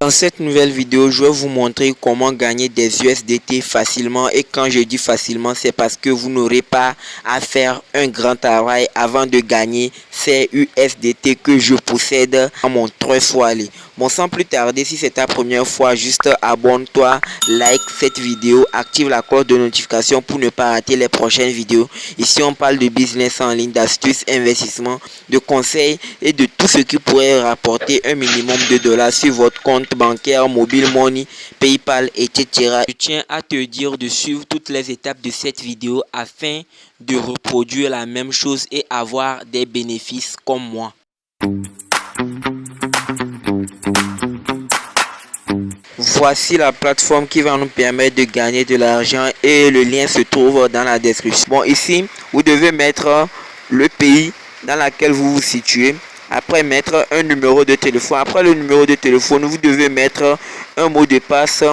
Dans cette nouvelle vidéo, je vais vous montrer comment gagner des USDT facilement. Et quand je dis facilement, c'est parce que vous n'aurez pas à faire un grand travail avant de gagner ces USDT que je possède à mon Trust Wallet. Bon, sans plus tarder, si c'est ta première fois, juste abonne-toi, like cette vidéo, active la cloche de notification pour ne pas rater les prochaines vidéos. Ici, on parle de business en ligne, d'astuces, investissement, de conseils et de tout ce qui pourrait rapporter un minimum de dollars sur votre compte bancaire, mobile money, PayPal, etc. Je tiens à te dire de suivre toutes les étapes de cette vidéo afin de reproduire la même chose et avoir des bénéfices comme moi. Voici la plateforme qui va nous permettre de gagner de l'argent et le lien se trouve dans la description. Bon, ici, vous devez mettre le pays dans lequel vous vous situez. Après, mettre un numéro de téléphone. Après le numéro de téléphone, vous devez mettre un mot de passe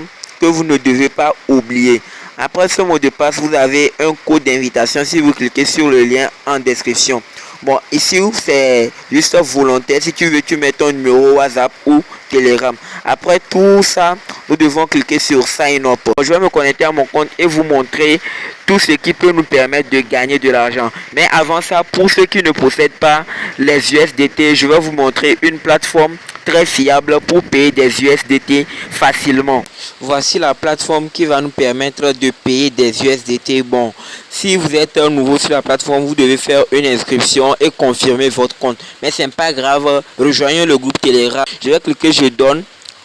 que vous ne devez pas oublier. Après ce mot de passe, vous avez un code d'invitation si vous cliquez sur le lien en description. Bon, ici, c'est juste volontaire. Si tu veux, tu mets ton numéro WhatsApp ou Telegram. Après tout ça, nous devons cliquer sur Sign Up. Je vais me connecter à mon compte et vous montrer tout ce qui peut nous permettre de gagner de l'argent. Mais avant ça, pour ceux qui ne possèdent pas les USDT, je vais vous montrer une plateforme très fiable pour payer des USDT facilement. Voici la plateforme qui va nous permettre de payer des USDT. Bon, si vous êtes nouveau sur la plateforme, vous devez faire une inscription et confirmer votre compte. Mais c'est pas grave, rejoignez le groupe Telegram. Je vais cliquer je donne.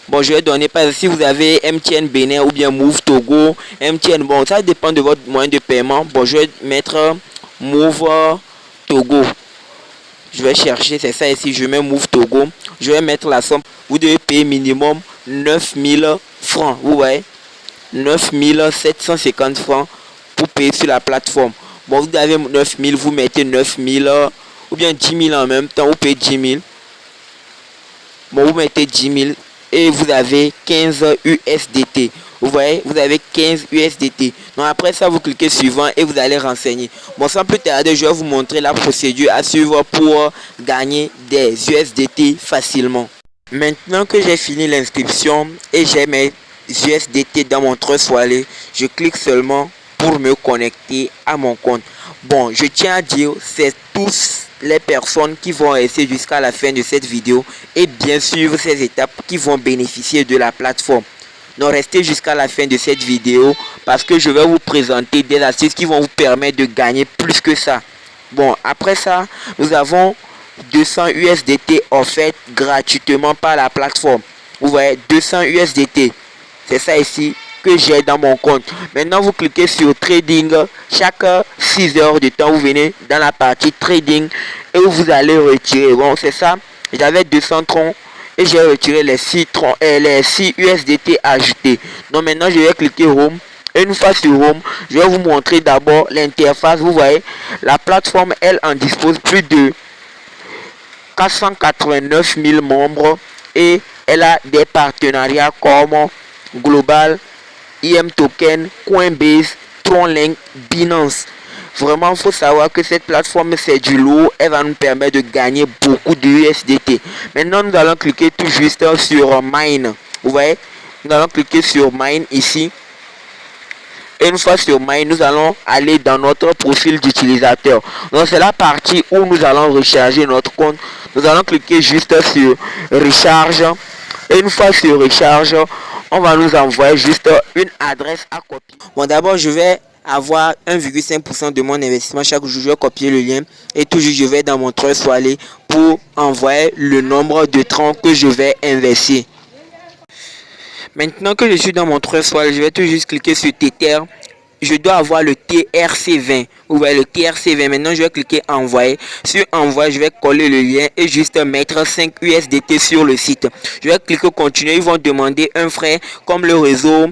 Bon, je vais donner pas si vous avez MTN Bénin ou bien Move Togo, MTN. Bon, ça dépend de votre moyen de paiement. Bon, je vais mettre Move Togo. Je vais chercher, c'est ça ici, je mets Move Togo. Je vais mettre la somme. Vous devez payer minimum 9000 francs. Vous voyez, 9750 francs pour payer sur la plateforme. Bon, vous avez 9000, vous mettez 9000 ou bien 10 000 en même temps. Vous payez 10 000. Bon, vous mettez 10 000 et vous avez 15 USDT. Vous voyez, vous avez 15 USDT. Donc après ça, vous cliquez suivant et vous allez renseigner. Bon, sans plus tarder, je vais vous montrer la procédure à suivre pour gagner des USDT facilement. Maintenant que j'ai fini l'inscription et j'ai mes USDT dans mon Trust Wallet, je clique seulement pour me connecter à mon compte. Bon, je tiens à dire, c'est tous les personnes qui vont rester jusqu'à la fin de cette vidéo et bien suivre ces étapes qui vont bénéficier de la plateforme. Donc restez jusqu'à la fin de cette vidéo parce que je vais vous présenter des astuces qui vont vous permettre de gagner plus que ça. Bon, après ça, nous avons 200 USDT offerts gratuitement par la plateforme. Vous voyez, 200 USDT. C'est ça ici que j'ai dans mon compte. Maintenant, vous cliquez sur Trading. Chaque 6 heures de temps, vous venez dans la partie Trading et vous allez retirer. Bon, c'est ça. J'avais 200 troncs et j'ai retiré les 6 USDT ajoutés. Donc maintenant, je vais cliquer Home. Et une fois sur Home, je vais vous montrer d'abord l'interface. Vous voyez, la plateforme, elle en dispose plus de 489 000 membres et elle a des partenariats comme Global, IM Token, Coinbase, Tronlink, Binance. Vraiment, il faut savoir que cette plateforme, c'est du lourd. Elle va nous permettre de gagner beaucoup de USDT. Maintenant, nous allons cliquer tout juste sur Mine. Vous voyez, nous allons cliquer sur Mine ici. Et une fois sur Mine, nous allons aller dans notre profil d'utilisateur. Donc, c'est la partie où nous allons recharger notre compte. Nous allons cliquer juste sur Recharge. Et une fois sur Recharge, on va nous envoyer juste une adresse à copier. Bon, d'abord, je vais avoir 1,5% de mon investissement chaque jour. Je vais copier le lien et toujours je vais dans mon Trust Wallet pour envoyer le nombre de troncs que je vais investir. Maintenant que je suis dans mon Trust Wallet, je vais tout juste cliquer sur Tether. Je dois avoir le TRC20. Vous voyez le TRC20. Maintenant, je vais cliquer envoyer. Sur envoyer, je vais coller le lien et juste mettre 5 USDT sur le site. Je vais cliquer continuer. Ils vont demander un frais comme le réseau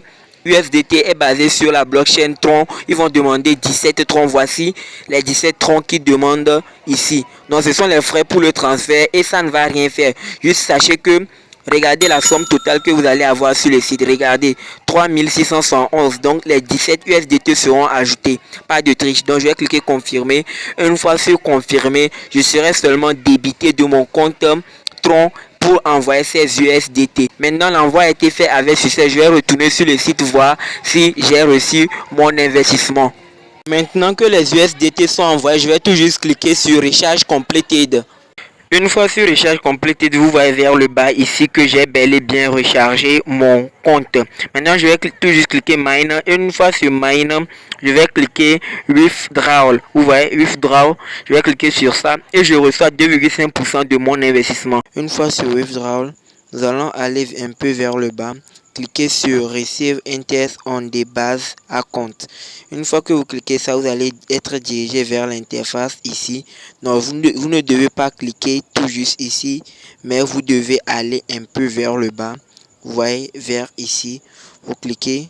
USDT est basé sur la blockchain Tron. Ils vont demander 17 troncs. Voici les 17 troncs qu'ils demandent ici. Donc, ce sont les frais pour le transfert et ça ne va rien faire. Juste sachez que regardez la somme totale que vous allez avoir sur le site. Regardez, 3611. Donc, les 17 USDT seront ajoutés. Pas de triche. Donc, je vais cliquer confirmer. Une fois sur confirmer, je serai seulement débité de mon compte Tron vous envoyer ces USDT. Maintenant, l'envoi a été fait avec succès. Je vais retourner sur le site voir si j'ai reçu mon investissement. Maintenant que les USDT sont envoyés, je vais tout juste cliquer sur Recharge Completed. Une fois sur Recharge Completed, vous voyez vers le bas ici que j'ai bel et bien rechargé mon compte. Maintenant, je vais tout juste cliquer Mine. Une fois sur Mine, je vais cliquer Withdraw. Vous voyez, Withdraw, je vais cliquer sur ça et je reçois 2,5% de mon investissement. Une fois sur Withdraw, nous allons aller un peu vers le bas. Cliquez sur Receive Interest on the base account. Une fois que vous cliquez ça, vous allez être dirigé vers l'interface ici. Non, vous ne devez pas cliquer tout juste ici, mais vous devez aller un peu vers le bas. Vous voyez, vers ici. Vous cliquez.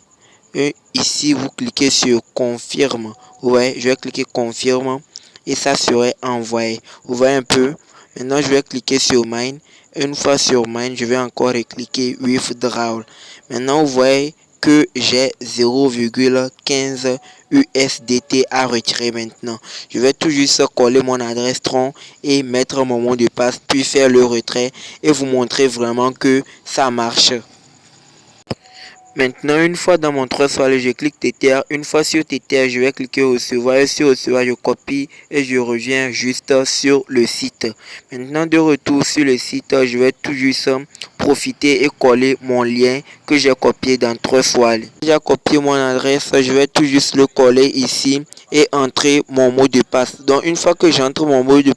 Et ici, vous cliquez sur Confirme. Vous voyez, je vais cliquer Confirme et ça serait envoyé. Vous voyez un peu. Maintenant, je vais cliquer sur Mine. Une fois sur Mine, je vais encore cliquer Withdraw. Maintenant, vous voyez que j'ai 0,15 USDT à retirer maintenant. Je vais tout juste coller mon adresse Tron et mettre mon mot de passe, puis faire le retrait et vous montrer vraiment que ça marche. Maintenant, une fois dans mon trésor, je clique Tether. Une fois sur Tether, je vais cliquer recevoir. Et sur recevoir, je copie et je reviens juste sur le site. Maintenant, de retour sur le site, je vais tout juste profiter et coller mon lien que j'ai copié dans Trustwallet. J'ai copié mon adresse, je vais tout juste le coller ici et entrer mon mot de passe. Donc, une fois que j'entre mon mot de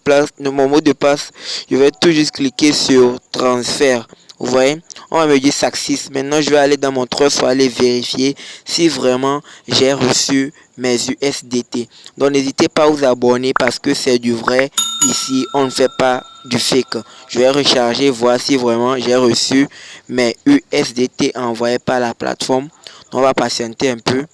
passe, je vais tout juste cliquer sur transfert. Vous voyez, on va me dire Success. Maintenant, je vais aller dans mon Trust aller vérifier si vraiment j'ai reçu mes USDT. Donc, n'hésitez pas à vous abonner parce que c'est du vrai. Ici, on ne fait pas du fake. Je vais recharger, voir si vraiment j'ai reçu mes USDT envoyés par la plateforme. On va patienter un peu.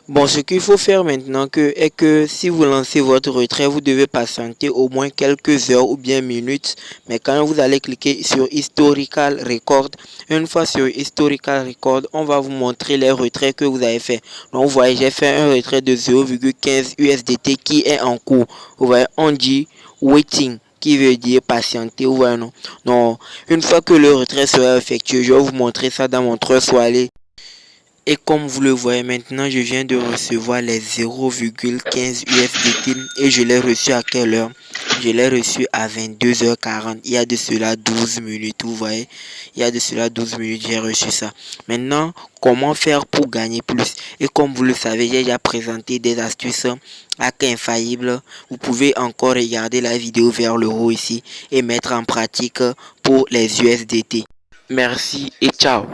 Bon, ce qu'il faut faire maintenant est que si vous lancez votre retrait, vous devez patienter au moins quelques heures ou bien minutes. Mais quand vous allez cliquer sur Historical Record, une fois sur Historical Record, on va vous montrer les retraits que vous avez fait. Donc, vous voyez, j'ai fait un retrait de 0,15 USDT qui est en cours. Vous voyez, on dit Waiting, qui veut dire patienter, ou voyez, non. Donc, une fois que le retrait sera effectué, je vais vous montrer ça dans mon Trust Wallet. Et comme vous le voyez maintenant, je viens de recevoir les 0,15 USDT et je l'ai reçu à quelle heure? Je l'ai reçu à 22h40. Il y a de cela 12 minutes, vous voyez. Il y a de cela 12 minutes, j'ai reçu ça. Maintenant, comment faire pour gagner plus? Et comme vous le savez, j'ai déjà présenté des astuces hack infaillibles. Vous pouvez encore regarder la vidéo vers le haut ici et mettre en pratique pour les USDT. Merci et ciao.